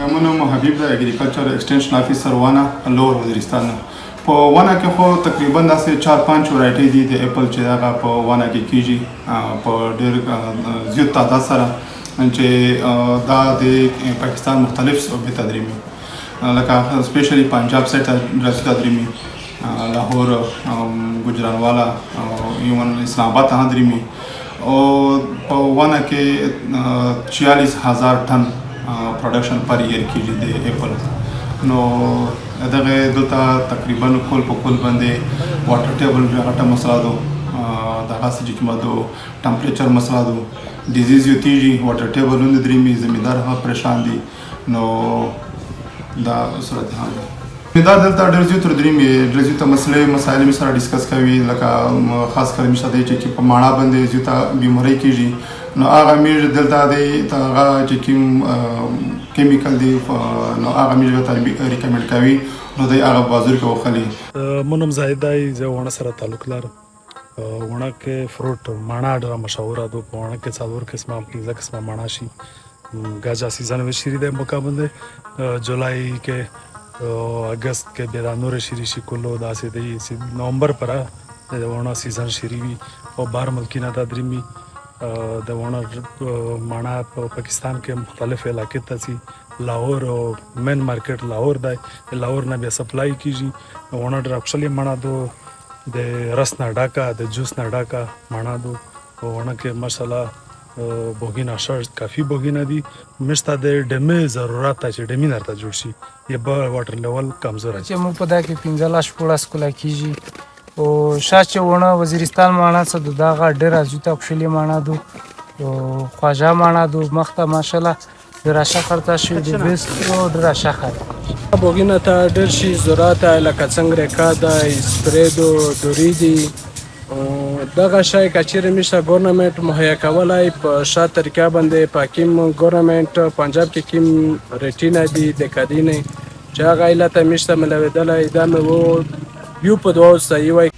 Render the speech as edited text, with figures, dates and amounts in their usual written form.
زما نوم حبیب دی، اګریکلچر ایکسټنشن افیسر وانا لور وزیرستان. په وانا کې خو تقریبا داسې 4-5 ورایټي دي د اپل چې هغه په وانا کې کیږي په ډېر زیات تعداد سره، چې دا د پاکستان مختلف صوبې ته درېمي، لکه سپیشلی پنجاب سایډ ته راځي درېمي، لاهور، ګجرانوالا، ایون اسلام آباد ته درېمي. او په وانا کې 46,000 ټن پروډکشن پر ایئر کیږي د اپل. نو دغه دلته تقریبا کل په کل باندې واټر ټیبل غټه مسله ده، دغه چې کومه ده ټمپریچر مسله ده، ډیزیز یو تیږي واټر ټیبلونه درېمي، زمیندار هم پریشان دي. نو دا صورتحال ده. دا دلته ډېر زیات درېمي ډېر زیاته مسایل مې سره ډسکس کوي، لکه خاص کر مې ساده چې په ماړه باندې زیاته بیمارۍ کېږي. نو هغه مې دلته دی هغه چې کوم کیمیکل دی نو هغه مې ورته ریکمنډ کوي، نو دی هغه بازار کې وخلي. مو نوم زاهد دی، زه ونه سره تعلق لرم. ونه کې فروټ ماڼه ډېره مشهوره ده. په ونه کې 4 قسمه 15 قسمه ماڼه شي. ګاجا سیزن به شروع دی موقع باندې جولای کې اگست کې بیا نور شری شي کولو داسې دی نومبر پر د ونه سیزن شری وي او بهر ملکونه دا درېمي. د ونه ماڼه په پاکستان کې مختلف علاقې ته ځي. لاهور او مین مارکیټ لاهور دی، لاهور نه بیا سپلای کیږي. ونه ډېر اکچولی ماڼه دو د رس نه ډاکه د جوس نه ډاکه ماڼه دو. په ونه کې ماشاءالله بوګینه شرط کافی بوګینه دي. مشته د ډمې ضرورت چې ډمې نرته جوړ شي یا به واټر لیول کمزور چې موږ په دا کې 15-16 کولا کیږي. او شاته ونه وزیرستان ماڼه څه د داغه ډېر ازوته اکچولی ماڼه دو او خواجه ماڼه دو مخته ماشاءالله د راشه خرته شي د بیس او د راشه خرته بوګینه ته ډېر شي ضرورت لکه څنګه ریکا د سپری دو دوری دي. دغه شای کچیر میشه گورنمنت مهیا کولای په شا طریقه باندې پاکیم گورنمنت پنجاب کې کیم ریټینا دی د کدینه چې هغه علت میشه ملویدلای دا مې وو یو په دوه صحیح وای.